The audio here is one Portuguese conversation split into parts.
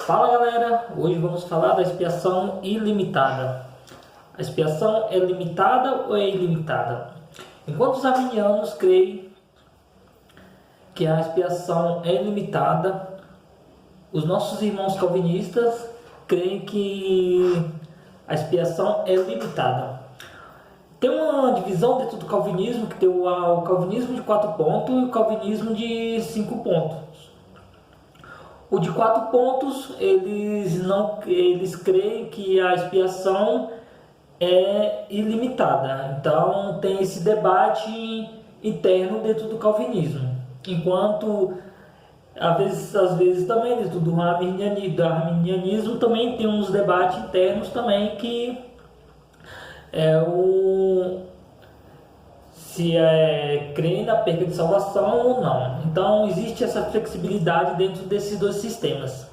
Fala galera, hoje vamos falar da expiação ilimitada. A expiação é limitada ou é ilimitada? Enquanto os arminianos creem que a expiação é ilimitada, os nossos irmãos calvinistas creem que a expiação é limitada. Tem uma divisão dentro do calvinismo, que tem o calvinismo de 4 pontos e o calvinismo de 5 pontos. O de 4 pontos, eles creem que a expiação é ilimitada. Então tem esse debate interno dentro do calvinismo. Enquanto às vezes também dentro do arminianismo também tem uns debates internos também que se crê na perda de salvação ou não. Então existe essa flexibilidade dentro desses dois sistemas.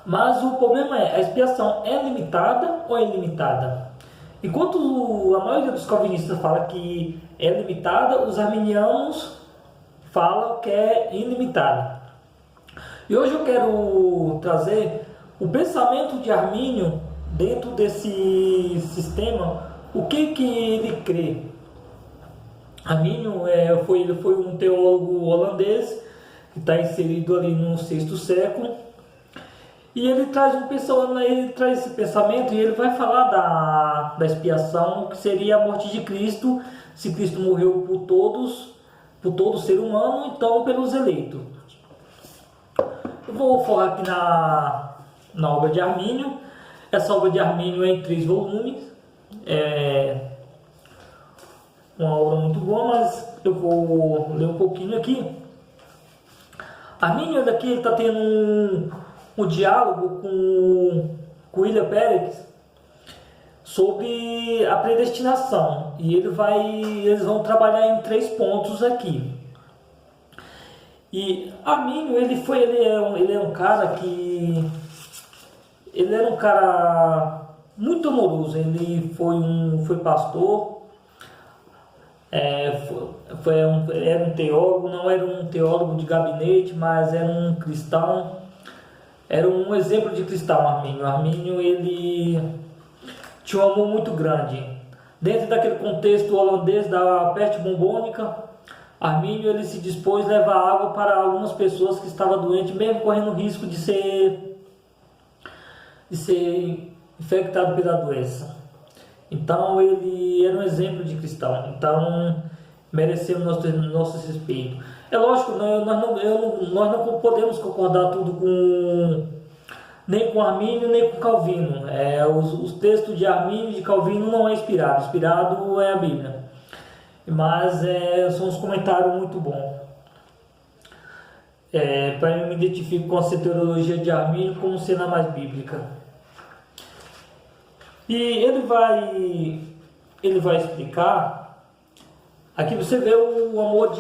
Mas o problema é, a expiação é limitada ou é ilimitada? Enquanto a maioria dos calvinistas fala que é limitada, os arminianos falam que é ilimitada. E hoje eu quero trazer o pensamento de Armínio dentro desse sistema. O que ele crê? Armínio ele foi um teólogo holandês que está inserido ali no sexto século, e ele traz esse pensamento, e ele vai falar da expiação, que seria a morte de Cristo. Se Cristo morreu por todo ser humano, então pelos eleitos. Eu vou falar aqui na obra de Armínio. Essa obra de Armínio é em 3 volumes. É uma obra muito boa, mas eu vou ler um pouquinho aqui. Armínio daqui está tendo um diálogo com William Perez sobre a predestinação, e eles vão trabalhar em 3 pontos aqui. E Armínio ele é um cara que ele era um cara muito amoroso. Ele foi pastor, era um teólogo, não era um teólogo de gabinete, mas era um cristão, era um exemplo de cristão. Armínio ele tinha um amor muito grande. Dentro daquele contexto holandês da peste bubônica, Armínio ele se dispôs a levar água para algumas pessoas que estavam doentes, mesmo correndo risco de ser infectado pela doença. Então ele era um exemplo de cristão. Então mereceu nosso respeito. É lógico, nós não podemos concordar nem com Armínio nem com Calvino. Os textos de Armínio e de Calvino não é inspirado. Inspirado é a Bíblia. Mas são uns comentários muito bons. Para eu me identifico com a soteriologia de Armínio como sendo a mais bíblica. E ele vai explicar. Aqui você vê o amor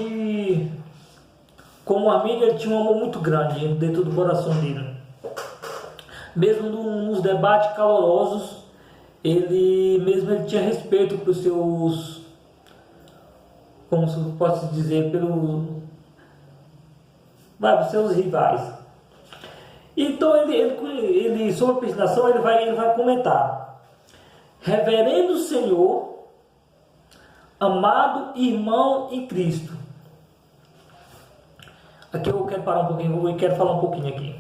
como Armínio ele tinha um amor muito grande dentro do coração dele. Mesmo nos debates calorosos, ele tinha respeito pelos seus, como se posso dizer, pelos seus rivais. Então ele sobre a predestinação ele vai comentar: Reverendo Senhor, amado irmão em Cristo. Aqui eu quero parar um pouquinho, eu quero falar um pouquinho aqui.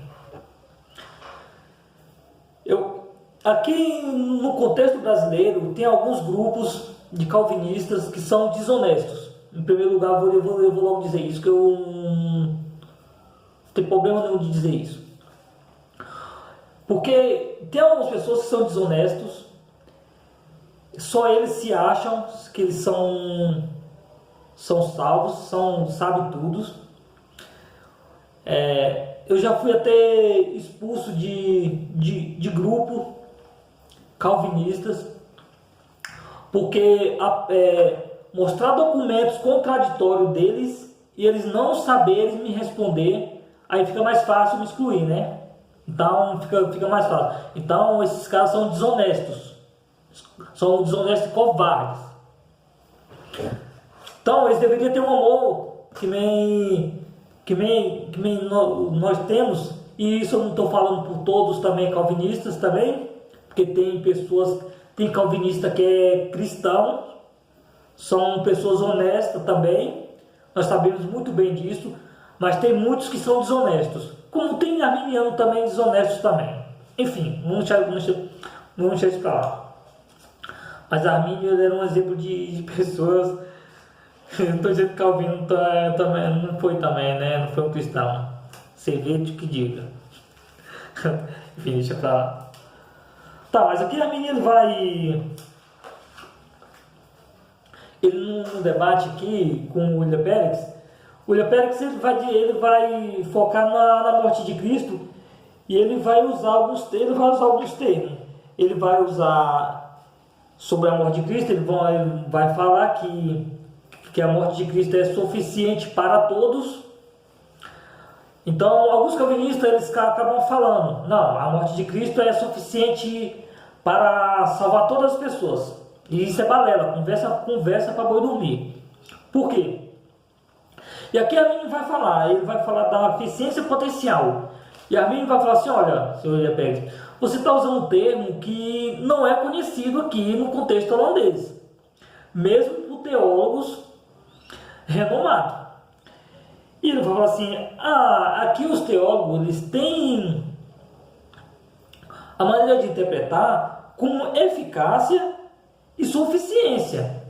Aqui no contexto brasileiro tem alguns grupos de calvinistas que são desonestos. Em primeiro lugar, eu vou logo dizer isso, que eu não tenho problema nenhum de dizer isso. Porque tem algumas pessoas que são desonestos, só eles se acham que eles são salvos, sabem tudo. Eu já fui até expulso de grupo calvinistas, porque mostrar documentos contraditórios deles e eles não saberem me responder, aí fica mais fácil me excluir, né? Então fica mais fácil. Então esses caras são desonestos. São desonestos e covardes. Então eles deveriam ter um amor que nem nós temos e isso eu não estou falando por todos também calvinistas também, porque tem pessoas, tem calvinista que é cristão, são pessoas honestas também, nós sabemos muito bem disso, mas tem muitos que são desonestos, como tem arminiano também desonestos também. Enfim, vamos deixar isso para lá. Mas Armínio era um exemplo de pessoas. Não estou dizendo que Calvino também, não foi também, né? Não foi um cristão. Você vê de que diga. Enfim, deixa pra lá. Tá, mas aqui Armínio ele vai. Ele no debate aqui com o William Pérez. O William Pérez ele vai focar na morte de Cristo e ele vai usar alguns termos. Ele vai usar sobre a morte de Cristo, ele vai falar que a morte de Cristo é suficiente para todos. Então, alguns calvinistas eles acabam falando, não, a morte de Cristo é suficiente para salvar todas as pessoas. E isso é balela, conversa para boi dormir. Por quê? E aqui Armínio ele vai falar da eficiência potencial. E Armínio vai falar assim, olha, senhor Iapeg, você está usando um termo que não é conhecido aqui no contexto holandês, mesmo por teólogos renomados. E ele vai falar assim, aqui os teólogos eles têm a maneira de interpretar com eficácia e suficiência.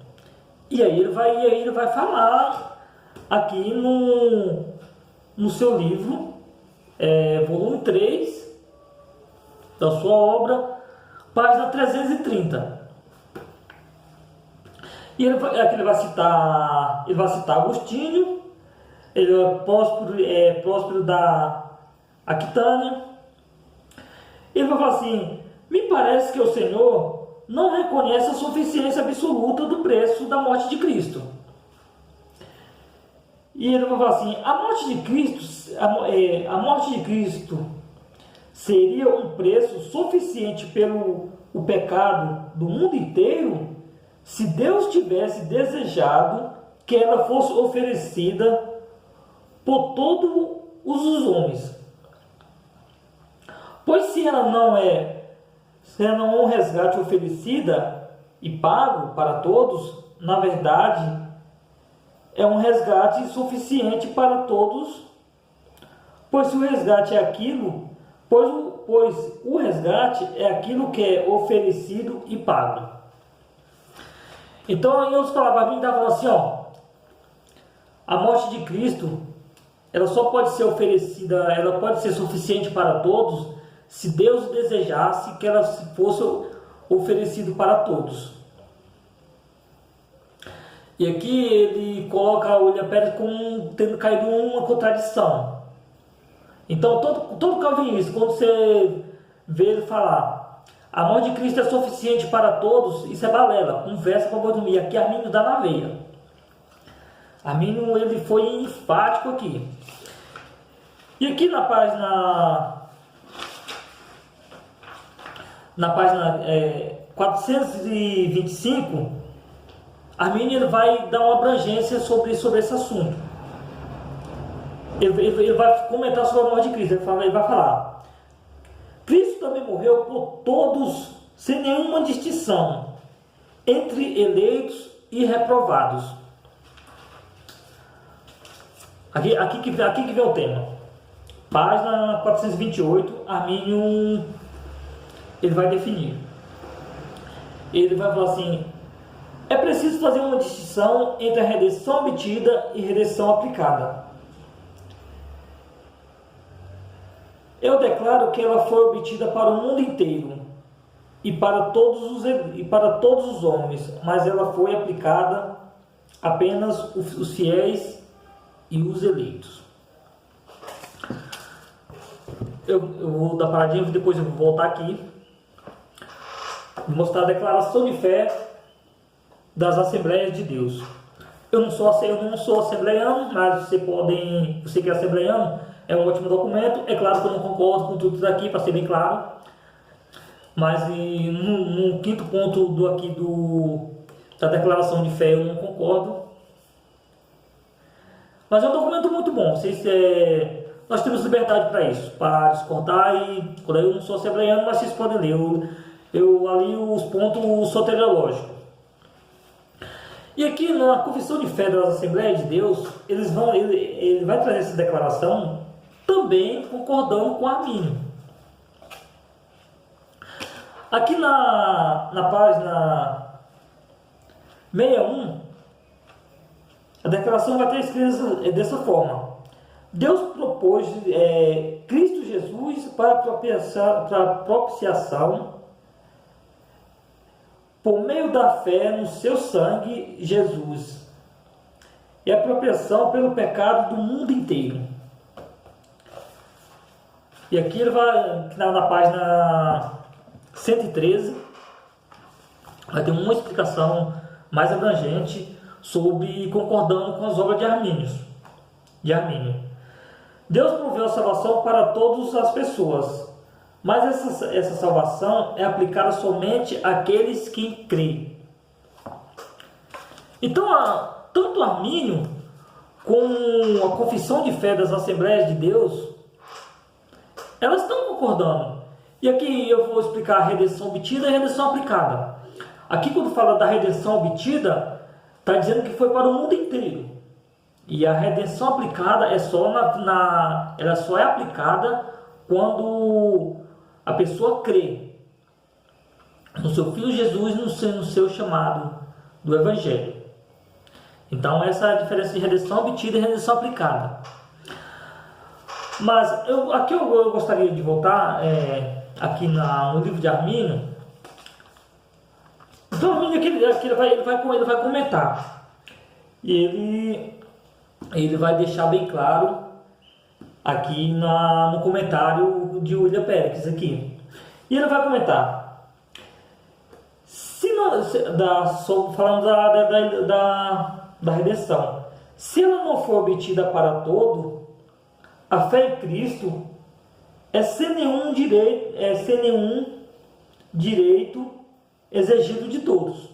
E aí ele vai falar aqui no seu livro, volume 3, da sua obra, página 330. E ele vai citar Agostinho, ele é próspero da Aquitânia. Ele vai falar assim, me parece que o Senhor não reconhece a suficiência absoluta do preço da morte de Cristo. E ele vai falar assim, a morte de Cristo seria um preço suficiente pelo o pecado do mundo inteiro se Deus tivesse desejado que ela fosse oferecida por todos os homens. Pois se ela não é um resgate oferecida e pago para todos, na verdade é um resgate suficiente para todos, pois o resgate é aquilo, pois o resgate é aquilo que é oferecido e pago. Então, em outras palavras, a Bíblia está falando assim, a morte de Cristo, ela só pode ser oferecida, ela pode ser suficiente para todos, se Deus desejasse que ela fosse oferecida para todos. E aqui ele coloca o William Pérez como tendo caído em uma contradição. Então, todo calvinista, quando você vê ele falar a morte de Cristo é suficiente para todos, isso é balela, conversa para dormir. Aqui Armínio dá na veia. Armínio ele foi enfático aqui. E aqui na página 425, Armínio ele vai dar uma abrangência sobre esse assunto. Ele vai comentar sobre a morte de Cristo. Ele vai falar: Cristo também morreu por todos, sem nenhuma distinção, entre eleitos e reprovados. Aqui que vem o tema. Página 428, Armínio ele vai definir. Ele vai falar assim: é preciso fazer uma distinção entre a redenção obtida e redenção aplicada. Eu declaro que ela foi obtida para o mundo inteiro e para todos os homens, mas ela foi aplicada apenas os fiéis e os eleitos. Eu vou dar paradinha, depois eu vou voltar aqui e mostrar a declaração de fé das Assembleias de Deus. Eu não sou assembleiano, mas você que é assembleiano, é um ótimo documento. É claro que eu não concordo com tudo isso aqui, para ser bem claro. Mas no quinto ponto da declaração de fé eu não concordo. Mas é um documento muito bom. nós temos liberdade para isso, para discordar. E quando eu não sou assembleiano, mas vocês podem ler, eu alio os pontos soteriológicos. E aqui na Confissão de Fé das Assembleias de Deus, ele vai trazer essa declaração também concordando com Armínio. Aqui na página 61, a declaração vai ter escrito dessa forma: Deus propôs Cristo Jesus para propiciação por meio da fé no seu sangue, Jesus, e a propiciação pelo pecado do mundo inteiro. E aqui ele vai, na página 113, vai ter uma explicação mais abrangente sobre concordando com as obras de Armínio. Deus proveu a salvação para todas as pessoas, mas essa salvação é aplicada somente àqueles que creem. Então, tanto Armínio como a Confissão de Fé das Assembleias de Deus, elas estão concordando. E aqui eu vou explicar a redenção obtida e a redenção aplicada. Aqui, quando fala da redenção obtida, está dizendo que foi para o mundo inteiro. E a redenção aplicada é só ela só é aplicada quando a pessoa crê no seu Filho Jesus, no seu chamado do Evangelho. Então, essa é a diferença de redenção obtida e redenção aplicada. Mas aqui eu gostaria de voltar aqui no livro de Armínio. Então, Armínio aqui ele vai comentar. E ele vai deixar bem claro aqui no comentário de William Perkins aqui. E ele vai comentar: falando da redenção, se ela não for obtida para todo, a fé em Cristo é sem nenhum direito exigido de todos.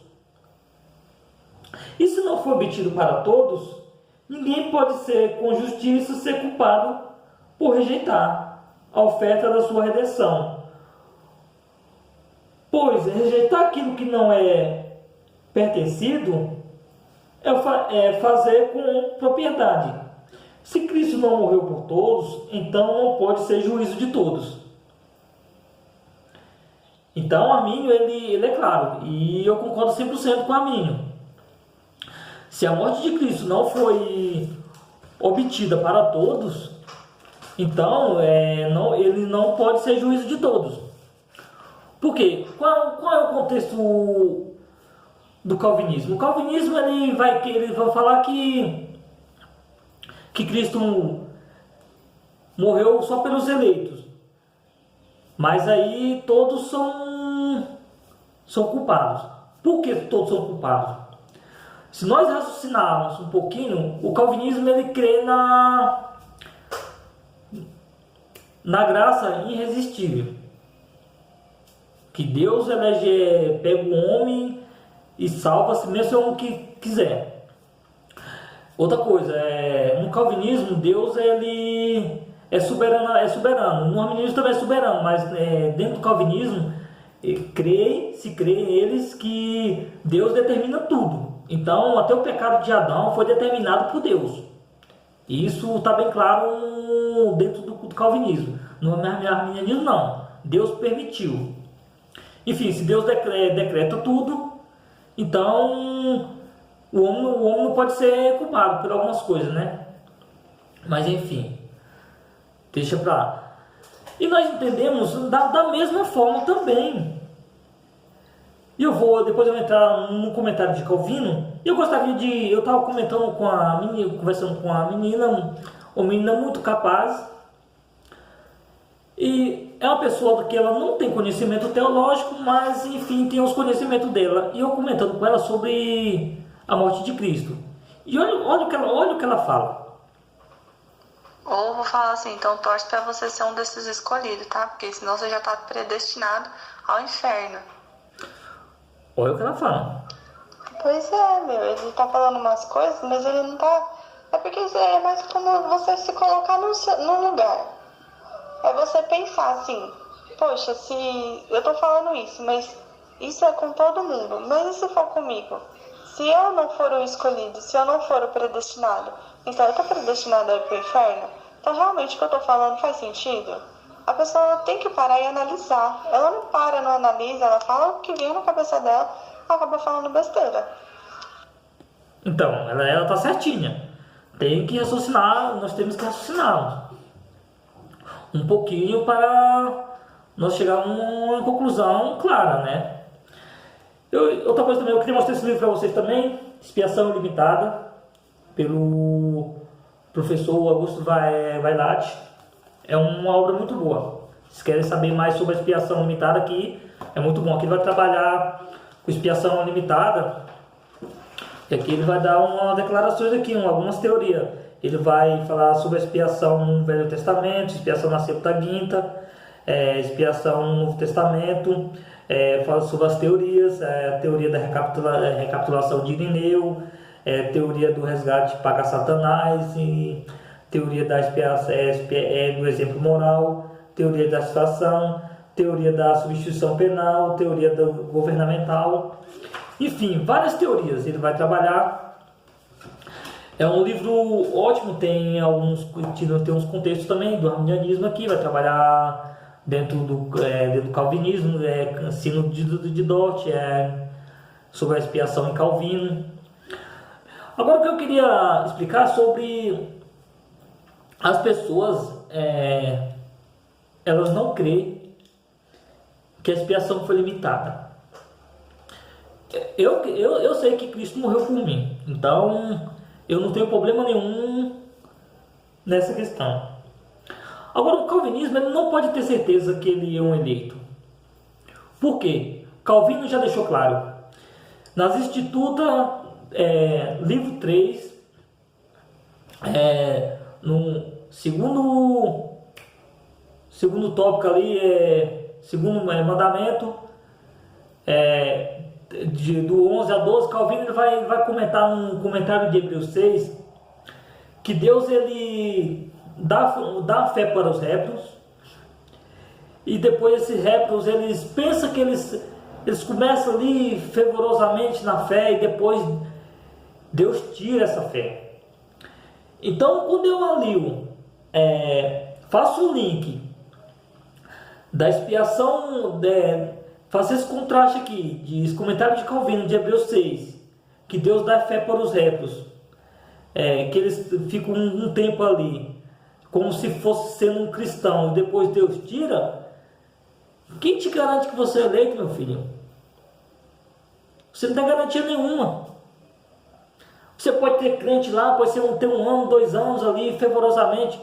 E se não for obtido para todos, ninguém pode com justiça ser culpado por rejeitar a oferta da sua redenção. Pois rejeitar aquilo que não é pertencido é fazer com propriedade. Se Cristo não morreu por todos, então não pode ser juízo de todos. Então, Armínio, ele é claro, e eu concordo 100% com Armínio. Se a morte de Cristo não foi obtida para todos, então ele não pode ser juízo de todos. Por quê? Qual é o contexto do calvinismo? O calvinismo ele vai falar que Cristo morreu só pelos eleitos. Mas aí todos são culpados. Por que todos são culpados? Se nós raciocinarmos um pouquinho, o calvinismo ele crê na graça irresistível. Que Deus pega o homem e salva-se mesmo se o que quiser. Outra coisa, no calvinismo, Deus ele é soberano. No arminianismo também é soberano, mas dentro do calvinismo, se crê eles que Deus determina tudo. Então, até o pecado de Adão foi determinado por Deus. E isso está bem claro dentro do calvinismo. No arminianismo, não. Deus permitiu. Enfim, se Deus decreta tudo, então o homem não pode ser culpado por algumas coisas, né? Mas enfim, deixa pra lá. E nós entendemos da mesma forma também. E depois eu vou entrar no comentário de Calvino. Eu estava comentando com a menina, conversando com a menina, uma menina muito capaz. E é uma pessoa que ela não tem conhecimento teológico, mas enfim, tem os conhecimentos dela. E eu comentando com ela sobre a morte de Cristo. E olha o que ela fala. Ou vou falar assim, então torce para você ser um desses escolhidos, tá? Porque senão você já está predestinado ao inferno. Olha o que ela fala. Pois é, meu, ele tá falando umas coisas, mas ele não tá É porque é mais como você se colocar no lugar. É você pensar assim, poxa, se eu tô falando isso, mas isso é com todo mundo. Mas e se for comigo? Se eu não for o escolhido, se eu não for o predestinado, então eu tô predestinado a ir pro inferno? Então realmente o que eu tô falando faz sentido? A pessoa tem que parar e analisar. Ela não para, não analisa, ela fala o que vem na cabeça dela, acaba falando besteira. Então, ela tá certinha. Tem que raciocinar, nós temos que raciocinar um pouquinho para nós chegar a uma conclusão clara, né? Outra coisa também, eu queria mostrar esse livro para vocês também, Expiação Ilimitada, pelo professor Augusto Vailate. É uma obra muito boa. Se querem saber mais sobre a expiação limitada aqui, é muito bom. Aqui ele vai trabalhar com expiação limitada. E aqui ele vai dar umas declarações aqui, algumas teorias. Ele vai falar sobre a expiação no Velho Testamento, expiação na Septuaginta, expiação no Novo Testamento, fala sobre as teorias, a teoria da recapitulação de Irineu, teoria do resgate paga Satanás, e teoria da expiação, do exemplo moral, teoria da situação, teoria da substituição penal, teoria do governamental, enfim, várias teorias ele vai trabalhar. É um livro ótimo, tem uns contextos também do arminianismo aqui, vai trabalhar dentro do calvinismo, ensino de Dort, sobre a expiação em Calvino. Agora o que eu queria explicar sobre as pessoas, elas não creem que a expiação foi limitada. Eu sei que Cristo morreu por mim, então eu não tenho problema nenhum nessa questão. Agora, o calvinismo ele não pode ter certeza que ele é um eleito. Por quê? Calvino já deixou claro. Nas Instituta, livro 3, no segundo tópico ali, segundo mandamento, do 11 a 12, Calvino ele vai comentar num comentário de Hebreus 6 que Deus ele dá fé para os réproos, e depois esses réproos eles pensam que eles começam ali fervorosamente na fé e depois Deus tira essa fé. Então quando eu alio, faço o link da expiação, faço esse contraste aqui, de comentário de Calvino, de Hebreus 6, que Deus dá fé para os réproos, que eles ficam um tempo ali, como se fosse sendo um cristão, e depois Deus tira. Quem te garante que você é eleito, meu filho? Você não tem garantia nenhuma. Você pode ter crente lá, pode ter 1 ano, 2 anos ali, fervorosamente,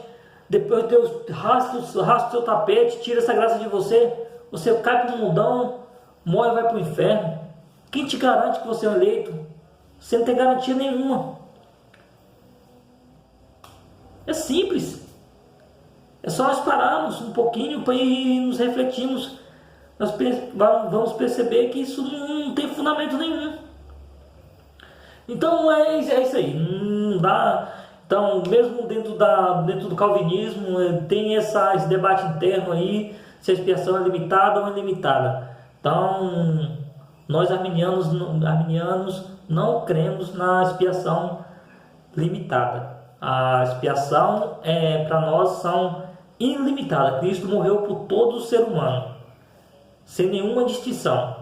depois Deus raspa o seu tapete, tira essa graça de você, você cai para o mundão, morre e vai para o inferno. Quem te garante que você é eleito? Você não tem garantia nenhuma. É simples. É só nós pararmos um pouquinho e nos refletirmos. Nós vamos perceber que isso não tem fundamento nenhum. Então é isso aí. Não dá. Então, mesmo dentro do calvinismo, tem esse debate interno aí, se a expiação é limitada ou ilimitada. Então, nós arminianos não cremos na expiação limitada. A expiação para nós são ilimitada. Cristo morreu por todo o ser humano, sem nenhuma distinção.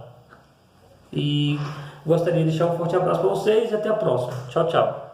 E gostaria de deixar um forte abraço para vocês e até a próxima. Tchau, tchau.